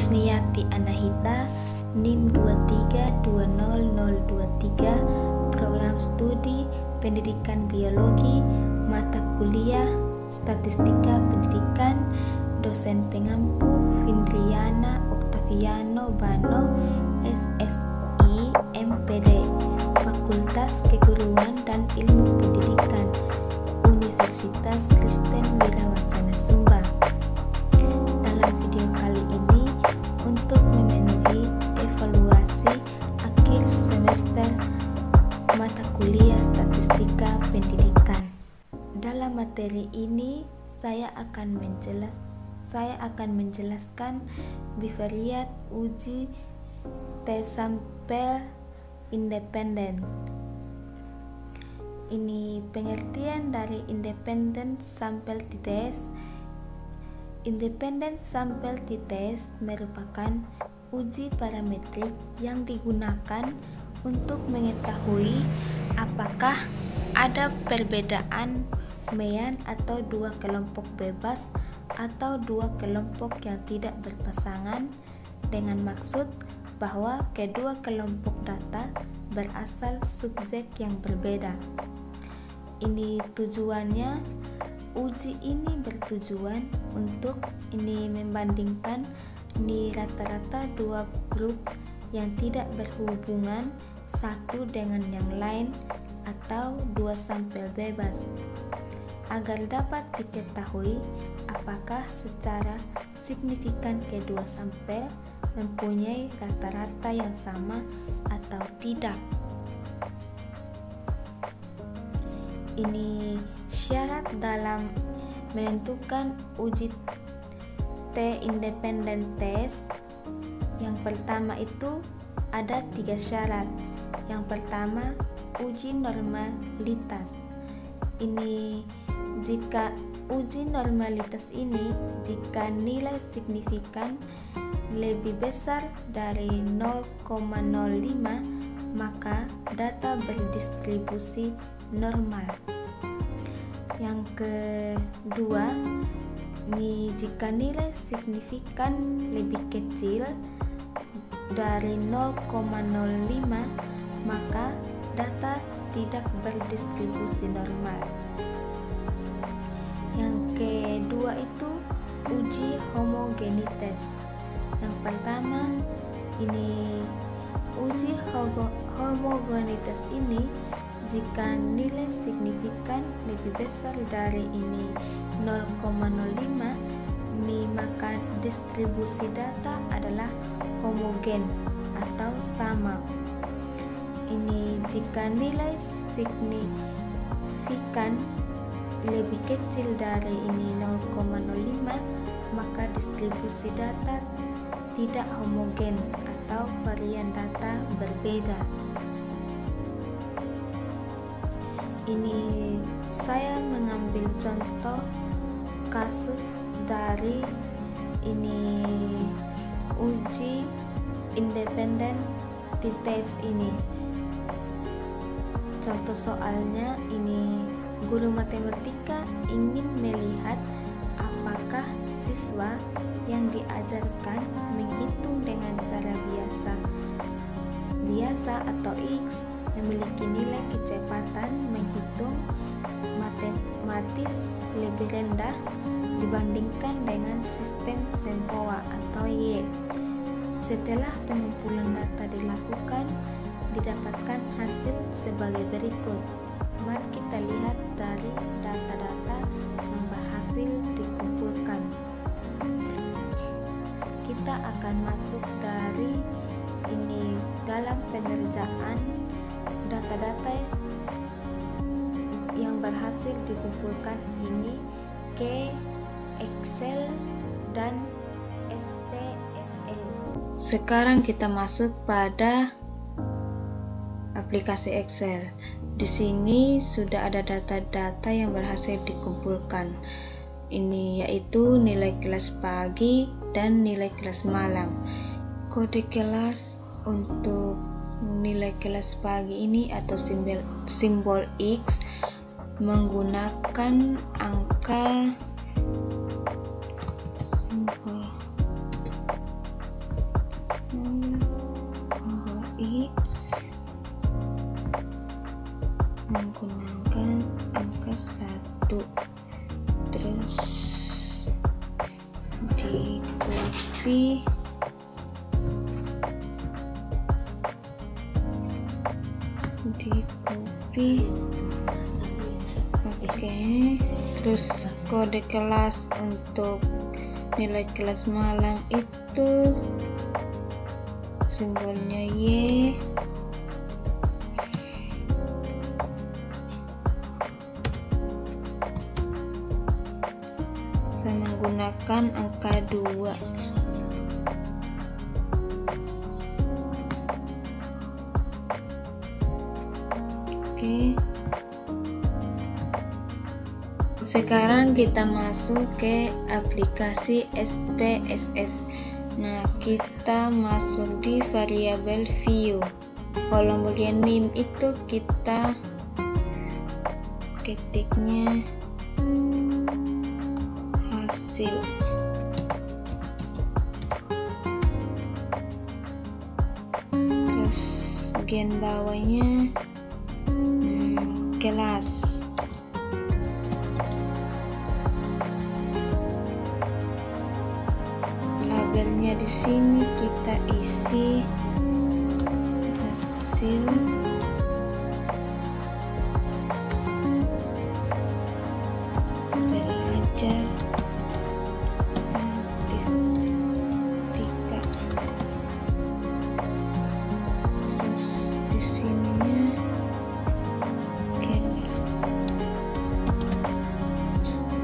Tresniyati Anahita, NIM 2320023, Program Studi Pendidikan Biologi, Mata Kuliah Statistika Pendidikan, Dosen Pengampu Vindriana Oktaviano Bano, SSI MPD, Fakultas Keguruan dan Ilmu Pendidikan, Universitas Kristen Wirawacana Sumba. Dalam video kali ini, untuk memenuhi evaluasi akhir semester mata kuliah Statistika Pendidikan. Dalam materi ini, saya akan menjelaskan bivariat uji tes sampel independen. Ini pengertian dari independent sample t-test. Independent sample t-test merupakan uji parametrik yang digunakan untuk mengetahui apakah ada perbedaan mean atau dua kelompok bebas atau dua kelompok yang tidak berpasangan, dengan maksud bahwa kedua kelompok data berasal subjek yang berbeda. Ini tujuannya, uji ini bertujuan untuk membandingkan rata-rata dua grup yang tidak berhubungan satu dengan yang lain atau dua sampel bebas, agar dapat diketahui apakah secara signifikan kedua sampel mempunyai rata-rata yang sama atau tidak. Ini syarat dalam menentukan uji T-independent test. Yang pertama itu ada 3 syarat. Yang pertama, uji normalitas. Ini jika uji normalitas ini, jika nilai signifikan lebih besar dari 0,05, maka data berdistribusi normal. Yang kedua, jika nilai signifikan lebih kecil dari 0,05, maka data tidak berdistribusi normal. Yang kedua itu uji homogenitas. Yang pertama, uji homogenitas ini jika nilai signifikan lebih besar dari 0,05, maka distribusi data adalah homogen atau sama. Jika nilai signifikan lebih kecil dari 0,05, maka distribusi data tidak homogen atau varian data berbeda. Saya mengambil contoh kasus dari uji independen t-test ini. Contoh soalnya, guru matematika ingin melihat apakah siswa yang diajarkan menghitung dengan cara biasa atau X memiliki nilai kecepatan menghitung matematis lebih rendah dibandingkan dengan sistem Sempoa atau Y. Setelah pengumpulan data dilakukan, didapatkan hasil sebagai berikut. Mari kita lihat dari data-data yang berhasil dikumpulkan. Kita akan masuk dari dalam pengerjaan data-data yang berhasil dikumpulkan ke Excel dan SPSS. Sekarang kita masuk pada aplikasi Excel. Di sini sudah ada data-data yang berhasil dikumpulkan. Yaitu nilai kelas pagi dan nilai kelas malam. Kode kelas untuk nilai kelas pagi ini atau simbol X menggunakan angka copy, oke. Terus kode kelas untuk nilai kelas malam itu simbolnya Y. Saya menggunakan angka 2. Oke. Sekarang kita masuk ke aplikasi SPSS. Nah, kita masuk di variabel view. Kolom bagian name itu kita ketiknya hasil. Terus bagian bawahnya kelas. Labelnya di sini kita isi hasil belajar statistika. Terus di sininya kelas.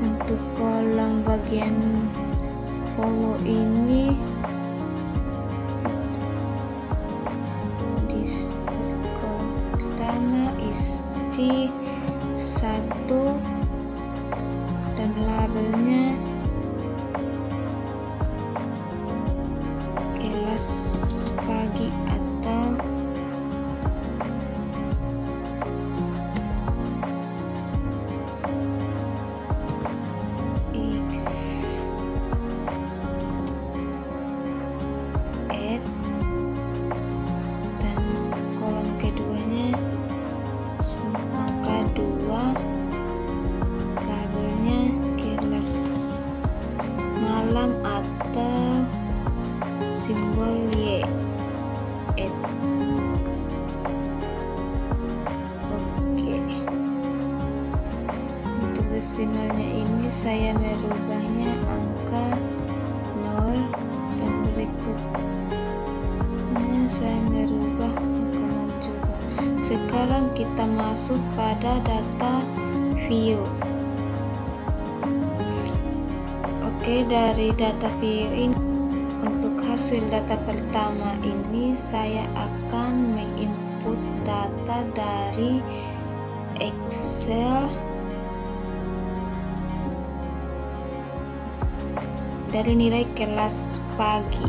Untuk kolom bagian follow ini di kolom pertama isi 1 dan labelnya kelas pagi atau atau simbol Y. Oke. Untuk desimalnya ini saya merubahnya angka 0 dan berikutnya saya merubah angka 0 juga. Sekarang kita masuk pada data view. Oke, dari data view ini untuk hasil data pertama ini saya akan menginput data dari Excel dari nilai kelas pagi.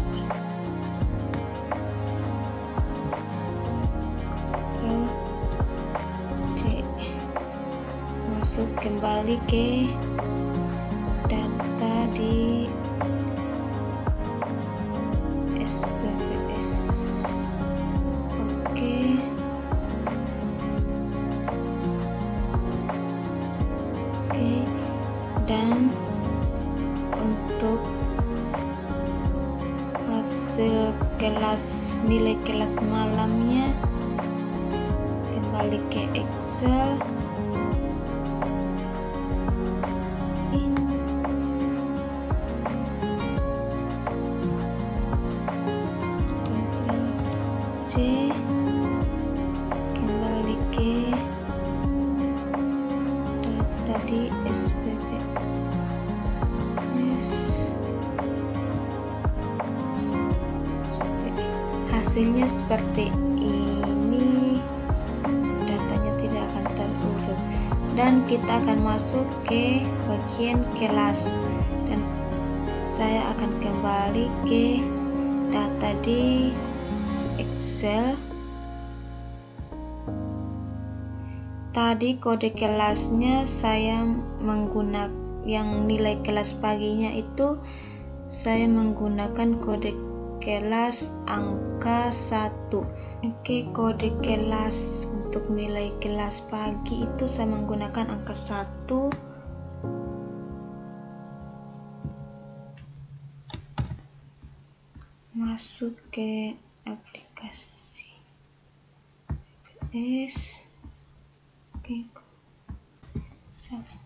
Masuk kembali ke data di SPSS. Oke. Dan untuk hasil kelas nilai kelas malamnya kembali ke Excel. Kembali ke data di SPSS. Hasilnya seperti ini, datanya tidak akan terurut dan kita akan masuk ke bagian kelas dan saya akan kembali ke data di Excel. Tadi kode kelasnya saya menggunakan yang nilai kelas paginya itu saya menggunakan kode kelas angka 1. Oke, kode kelas untuk nilai kelas pagi itu saya menggunakan angka 1. masuk ke aplikasi PPS. Oke, salah,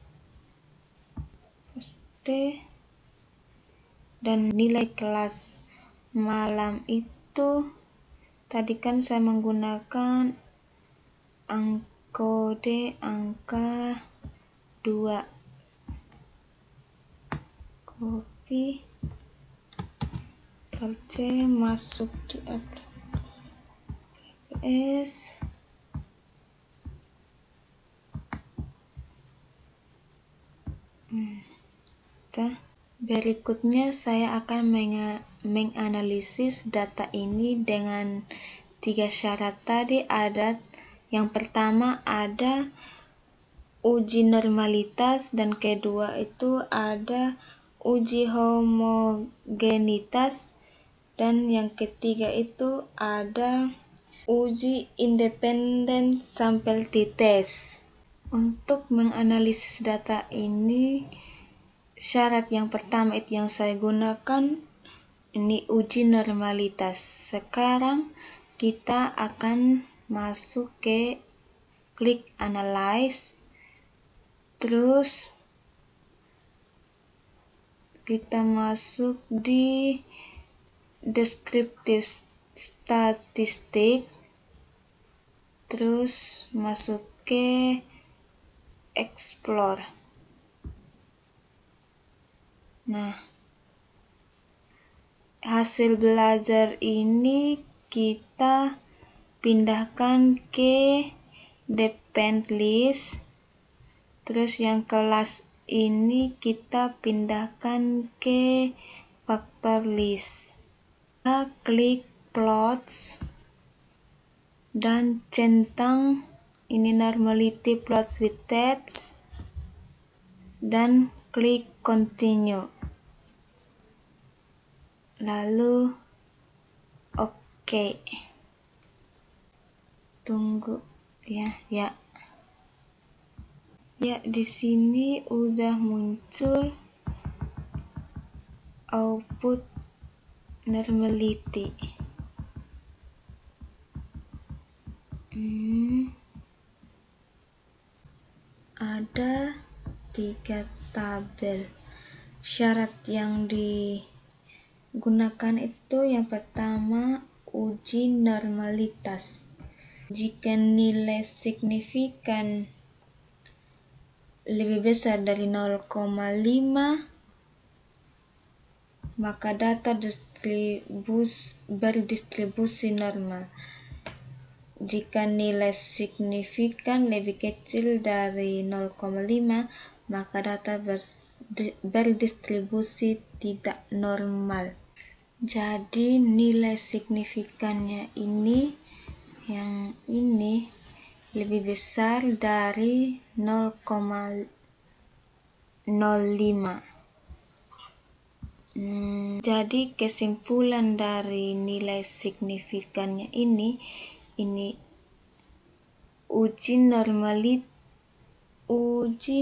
paste, dan nilai kelas malam itu tadi kan saya menggunakan kode angka 2. Copy, Ctrl+C, masuk di apps. Sudah. Berikutnya saya akan menganalisis data ini dengan 3 syarat tadi. Ada yang pertama ada uji normalitas, dan kedua itu ada uji homogenitas, dan yang ketiga itu ada uji independen sampel t-test. Untuk menganalisis data ini, syarat yang pertama itu yang saya gunakan, ini uji normalitas. Sekarang kita akan masuk ke klik analyze, terus kita masuk di descriptive statistik, terus masuk ke explore. Nah, hasil belajar ini kita pindahkan ke depend list, terus yang kelas ini kita pindahkan ke factor list. Kita klik plots dan centang ini normality plots with text, dan klik continue. Lalu oke. Tunggu ya. Ya, di sini udah muncul output normality. Ada 3 tabel. Syarat yang digunakan itu yang pertama uji normalitas. Jika nilai signifikan lebih besar dari 0,5, maka data berdistribusi normal. Jika nilai signifikan lebih kecil dari 0,5, maka data berdistribusi tidak normal. Jadi nilai signifikannya ini, yang ini lebih besar dari 0,05. Jadi kesimpulan dari nilai signifikannya ini uji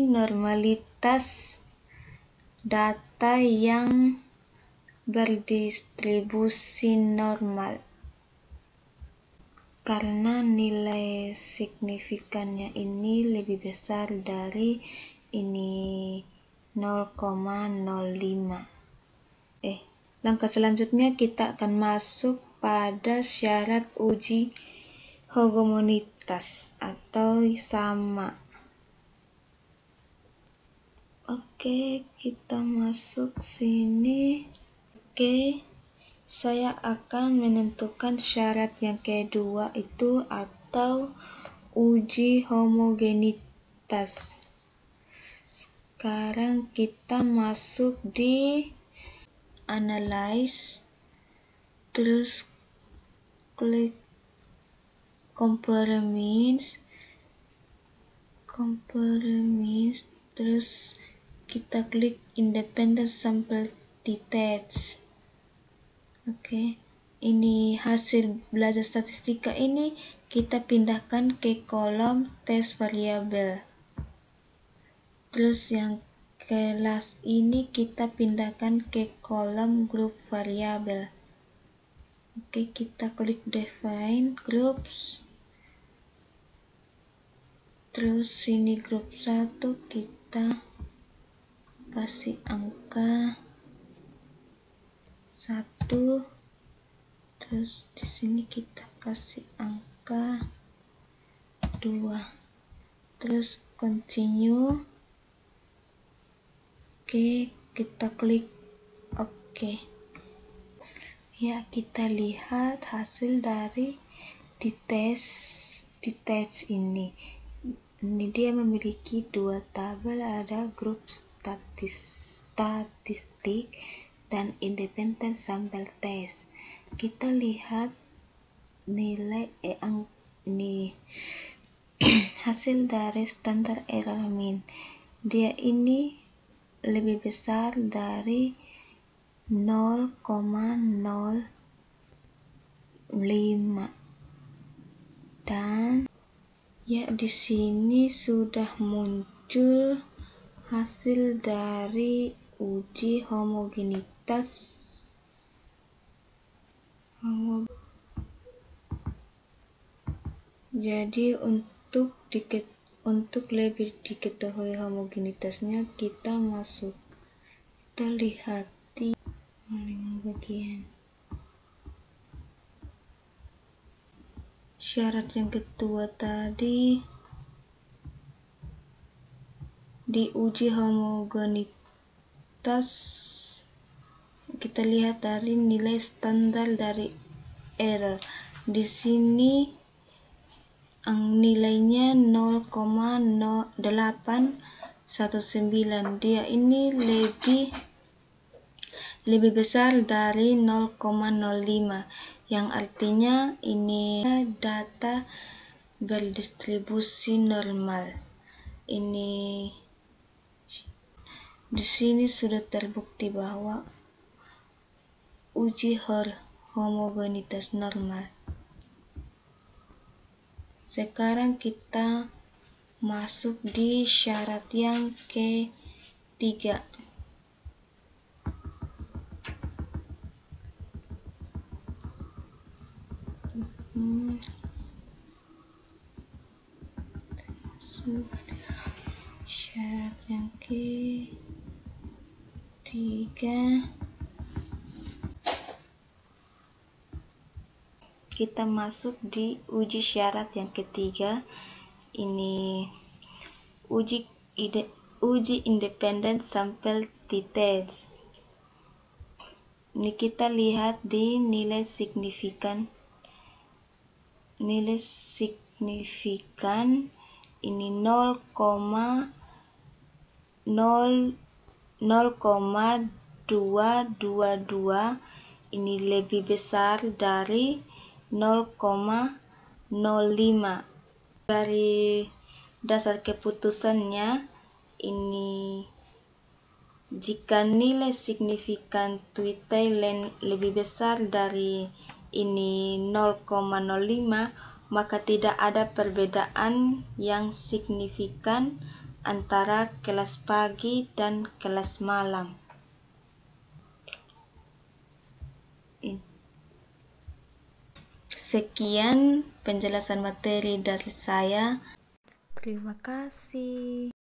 normalitas data yang berdistribusi normal. Karena nilai signifikannya ini lebih besar dari ini 0,05. Langkah selanjutnya kita akan masuk pada syarat uji homogenitas atau sama. Oke, kita masuk sini. Oke, saya akan menentukan syarat yang kedua itu atau uji homogenitas. Sekarang kita masuk di analyze, terus klik compare means, terus kita klik independent sample t-test. Oke, ini hasil belajar statistika ini kita pindahkan ke kolom test variabel. Terus yang kelas ini kita pindahkan ke kolom grup variabel. Oke, kita klik define groups. Terus sini grup 1 kita kasih angka 1. Terus di sini kita kasih angka 2. Terus continue. Oke, kita klik oke. Ya, kita lihat hasil dari di tes ini. Ini dia memiliki 2 tabel, ada grup statistik dan independent sample test. Kita lihat nilai ini hasil dari standar error mean. Dia ini lebih besar dari 0,05 dan ya, di sini sudah muncul hasil dari uji homogenitas. Jadi untuk lebih diketahui homogenitasnya, kita lihat di bagian syarat yang kedua tadi. Di uji homogenitas kita lihat dari nilai standar dari error. Di sini nilainya 0,0819. Dia ini lebih besar dari 0,05, yang artinya ini data berdistribusi normal. Ini di sini sudah terbukti bahwa uji homogenitas normal. Sekarang kita masuk di syarat yang ketiga. Syarat yang ketiga, kita masuk di uji syarat yang ketiga. Ini uji independent sample t-test. Ini kita lihat di nilai signifikan ini 0,222. Ini lebih besar dari 0,05. Dari dasar keputusannya, ini jika nilai signifikan Thailand lebih besar dari ini 0,05, maka tidak ada perbedaan yang signifikan antara kelas pagi dan kelas malam. Sekian penjelasan materi dari saya. Terima kasih.